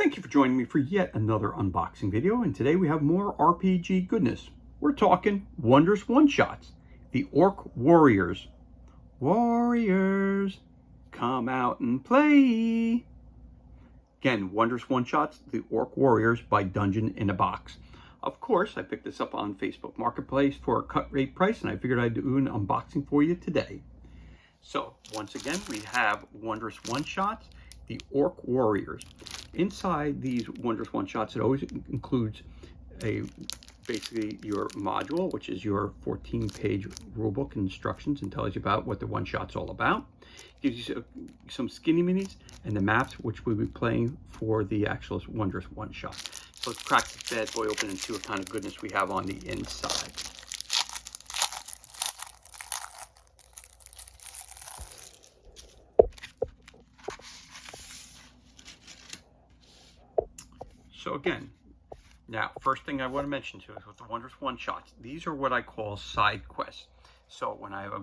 Thank you for joining me for yet another unboxing video, and today we have more RPG goodness. We're talking Wondrous One-Shots, the Orc Warriors. Warriors, come out and play. Again, Wondrous One-Shots, the Orc Warriors by Dungeon in a Box. Of course, I picked this up on Facebook Marketplace for a cut rate price, and I figured I'd do an unboxing for you today. So, once again, we have Wondrous One-Shots, the Orc Warriors. Inside these Wondrous One-Shots, it always includes basically your module, which is your 14-page rulebook and instructions, and tells you about what the one-shot's all about. Gives you some skinny minis and the maps, which we'll be playing for the actual Wondrous One-Shot. So let's crack this bad boy open and see what kind of goodness we have on the inside. So again, now, first thing I want to mention to is with the Wondrous One-Shots, these are what I call side quests. So when I have a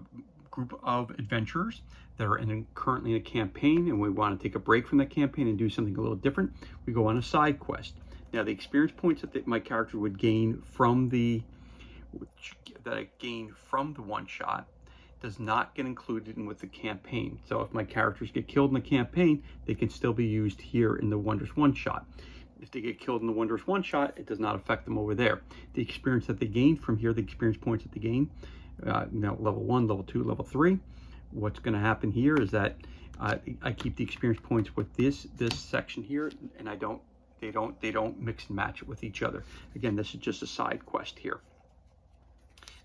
group of adventurers that are currently in a campaign and we want to take a break from that campaign and do something a little different, we go on a side quest. Now, the experience points that my character would gain from the one-shot does not get included in with the campaign. So if my characters get killed in the campaign, they can still be used here in the Wondrous One-Shot. If they get killed in the Wondrous One-Shot, it does not affect them over there. The experience that they gain from here, the experience points that they gain, level 1, level 2, level 3, what's going to happen here is that I keep the experience points with this section here, and they don't mix and match it with each other. Again, this is just a side quest here.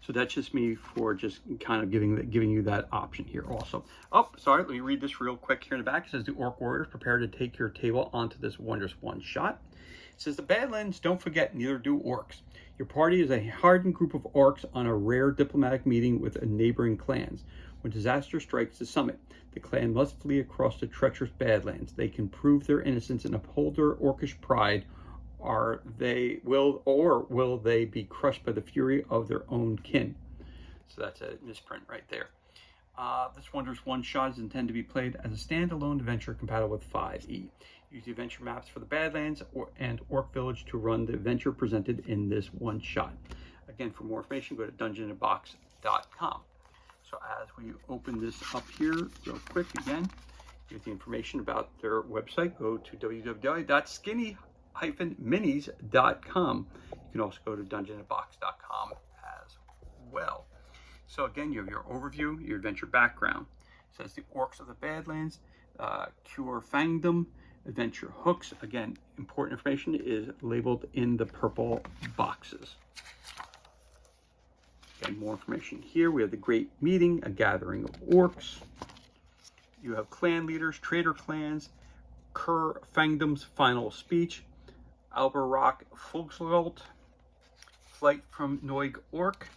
So that's just me for just kind of giving you that option here also. Oh, sorry, let me read this real quick here in the back. It says the Orc Warriors prepare to take your table onto this Wondrous One-Shot. It says the Badlands don't forget, neither do orcs. Your party is a hardened group of orcs on a rare diplomatic meeting with neighboring clans. When disaster strikes the summit, the clan must flee across the treacherous Badlands. They can prove their innocence and uphold their orcish pride, or will they be crushed by the fury of their own kin? So that's a misprint right there. This Wondrous One-Shot is intended to be played as a standalone adventure compatible with 5e. Use the adventure maps for the Badlands and Orc Village to run the adventure presented in this one-shot. Again, for more information, go to dungeoninbox.com. So as we open this up here real quick again, here's the information about their website. Go to www.skinny-minis.com. You can also go to dungeoninbox.com as well. So again, you have your overview, your adventure background. It says the Orcs of the Badlands, Cure Fangdom, adventure hooks. Again, important information is labeled in the purple boxes. Again, more information here. We have the Great Meeting, a gathering of orcs. You have clan leaders, traitor clans, Cur Fangdom's final speech, Alberock Fulgsgalt, flight from Noig Orc.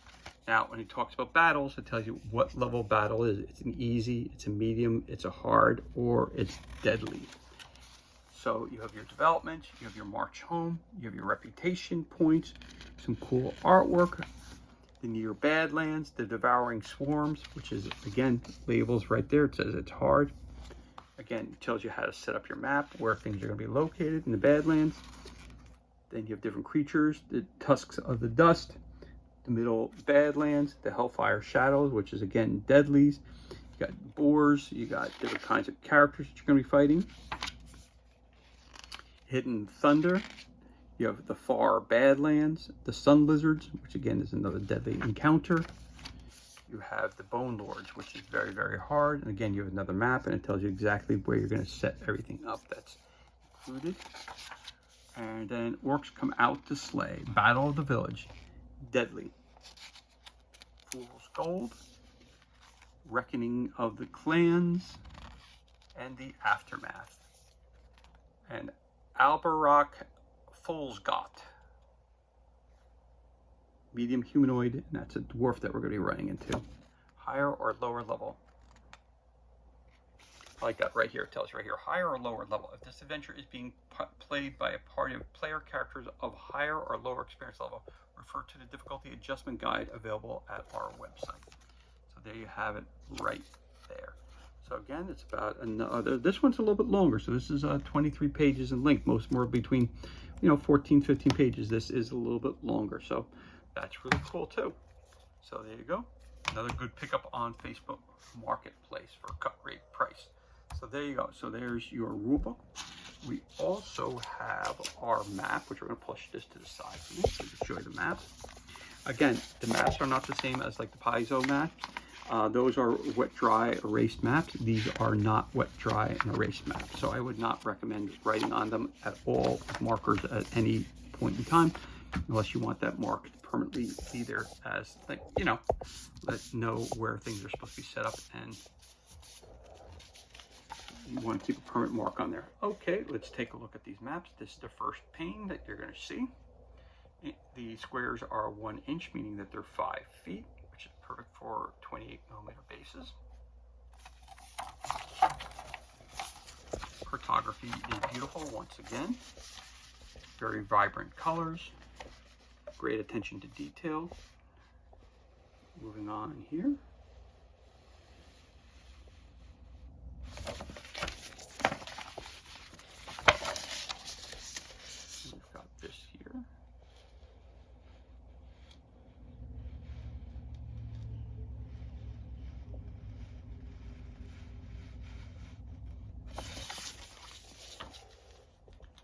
Now, when he talks about battles, it tells you what level battle is. It's an easy, it's a medium, it's a hard, or it's deadly. So you have your development, you have your march home, you have your reputation points, some cool artwork, the Near Badlands, the Devouring Swarms, which is, again, labels right there. It says it's hard. Again, it tells you how to set up your map, where things are going to be located in the Badlands. Then you have different creatures, the Tusks of the Dust, the Middle Badlands, the Hellfire Shadows, which is, again, deadlies. You got boars, you got different kinds of characters that you're going to be fighting. Hidden Thunder, you have the Far Badlands, the Sun Lizards, which again is another deadly encounter. You have the Bone Lords, which is very, very hard. And again, you have another map, and it tells you exactly where you're going to set everything up that's included. And then Orcs Come Out to Slay, Battle of the Village, deadly. Fool's Gold, Reckoning of the Clans, and the Aftermath. And Alberock Fulgsgalt, medium humanoid, and that's a dwarf that we're going to be running into. Higher or lower level. I like that right here. It tells you right here, higher or lower level. If this adventure is being played by a party of player characters of higher or lower experience level, refer to the difficulty adjustment guide available at our website. So there you have it right there. So again, it's about another, this one's a little bit longer. So this is 23 pages in length, most more between, 14, 15 pages. This is a little bit longer. So that's really cool too. So there you go. Another good pickup on Facebook Marketplace for cut rate price. So there you go. So there's your rule book. We also have our map, which we're going to push this to the side for me so we can show you the map. Again, the maps are not the same as like the Paizo maps. Those are wet, dry, erased maps. These are not wet, dry, and erased maps. So I would not recommend writing on them at all with markers at any point in time, unless you want that mark to permanently be there as, like, let know where things are supposed to be set up, and you want to keep a permanent mark on there. Okay, let's take a look at these maps. This is the first pane that you're going to see. The squares are 1 inch, meaning that they're 5 feet, which is perfect for 28mm bases. Cartography is beautiful once again. Very vibrant colors, great attention to detail. Moving on here. We've got this here.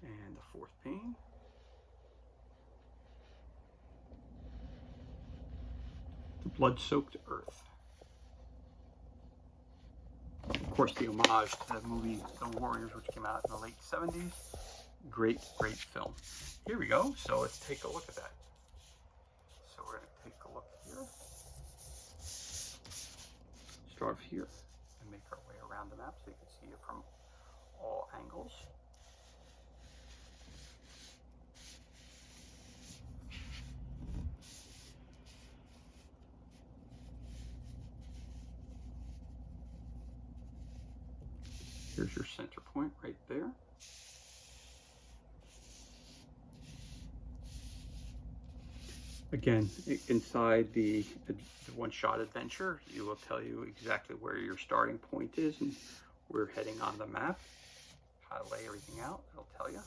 And the fourth pane. The blood-soaked earth. Of course, the homage to the movie The Warriors, which came out in the late 70s. Great, great film. Here we go. So let's take a look at that. So we're going to take a look here. Start here and make our way around the map so you can see it from all angles. Here's your center point right there. Again, inside the one-shot adventure, it will tell you exactly where your starting point is and where we're heading on the map. How to lay everything out, it'll tell you.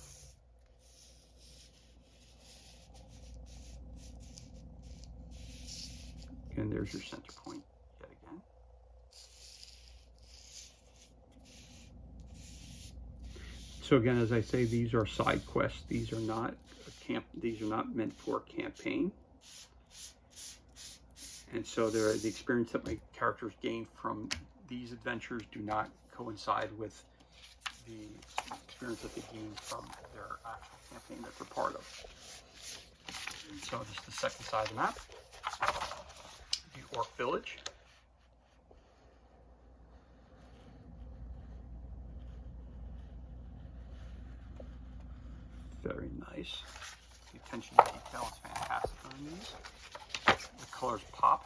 And there's your center point yet again. So again, as I say, these are side quests. These are not these are not meant for campaign. And so the experience that my characters gain from these adventures do not coincide with the experience that they gain from their actual campaign that they're part of. And so this is the second side of the map, the Orc Village. Very nice. The attention to detail is fantastic on these. The colors pop.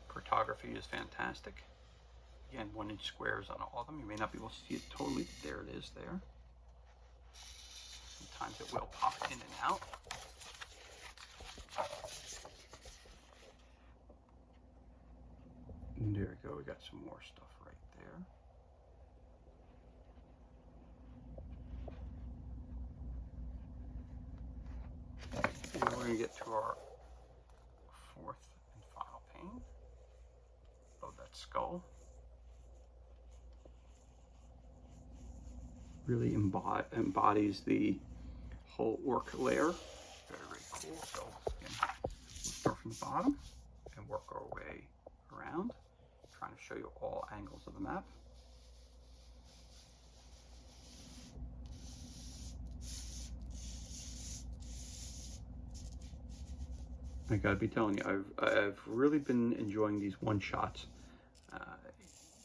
Cartography is fantastic. Again, 1 inch squares on all of them. You may not be able to see it totally, but there it is there. Sometimes it will pop in and out. And there we go, we got some more stuff right there. And we're going to get to our fourth and final pane. Load that skull. Really embodies the whole orc lair. Very, very cool. So again, we'll start from the bottom and work our way around, trying to show you all angles of the map. I gotta be telling you, I've really been enjoying these one-shots.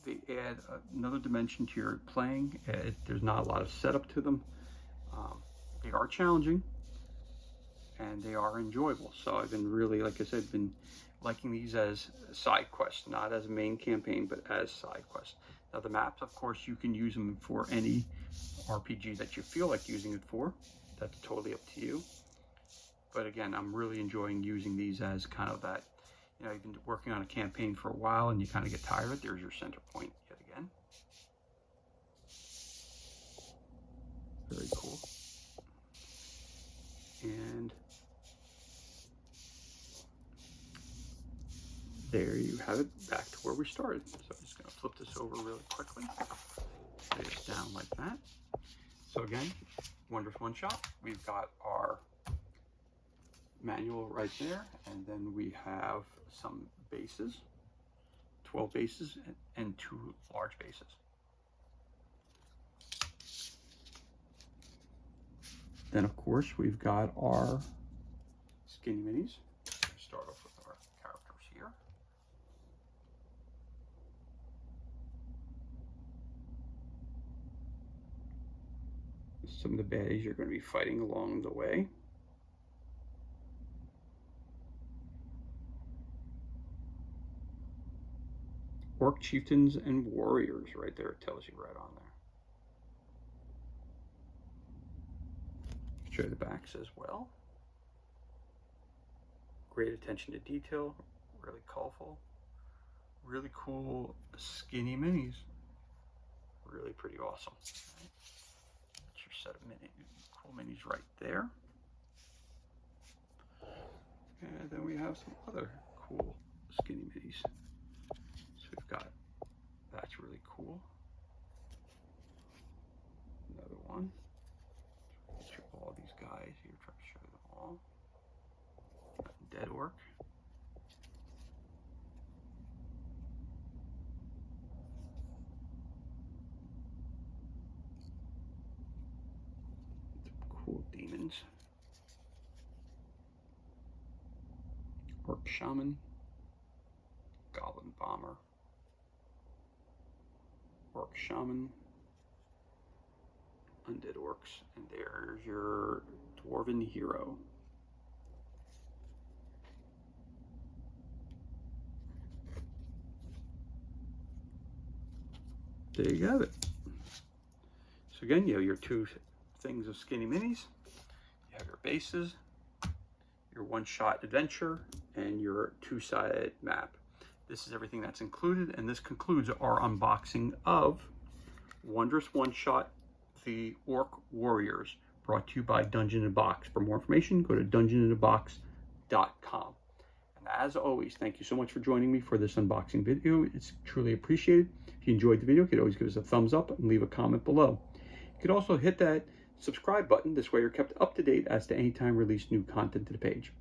They add another dimension to your playing. There's not a lot of setup to them. They are challenging and they are enjoyable. So I've been really, like I said, been liking these as side quests, not as a main campaign, but as side quests. Now the maps, of course, you can use them for any RPG that you feel like using it for. That's totally up to you. But again, I'm really enjoying using these as kind of that, you know, you've been working on a campaign for a while and you kind of get tired of it. There's your center point yet again. Very cool. And there you have it, back to where we started. So I'm just going to flip this over really quickly. Lay it down like that. So again, Wondrous One Shot, we've got our manual right there, and then we have some bases, 12 bases and 2 large bases. Then of course we've got our Skinny Minis. Start off with our characters here. Some of the baddies you're going to be fighting along the way. Orc Chieftains and Warriors right there, it tells you right on there. Show the backs as well. Great attention to detail, really colorful, really cool Skinny Minis. Really pretty awesome. Right. That's your set of cool minis right there. And then we have some other cool Skinny Minis. So we've got, that's really cool. Another one. Show all these guys here, try to show them all. Dead Orc. Cool demons. Orc Shaman. Goblin Bomber. Orc Shaman. Undead Orcs. And there's your Dwarven Hero. There you have it. So again, you have your 2 things of Skinny Minis. You have your bases, your one-shot adventure, and your 2-sided map. This is everything that's included, and this concludes our unboxing of Wondrous One Shot, the Orc Warriors, brought to you by Dungeon in a Box. For more information, go to dungeoninabox.com. And as always, thank you so much for joining me for this unboxing video. It's truly appreciated. If you enjoyed the video, you could always give us a thumbs up and leave a comment below. You could also hit that subscribe button. This way you're kept up to date as to any time we release new content to the page.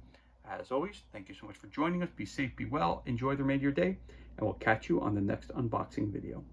As always, thank you so much for joining us. Be safe, be well, enjoy the remainder of your day, and we'll catch you on the next unboxing video.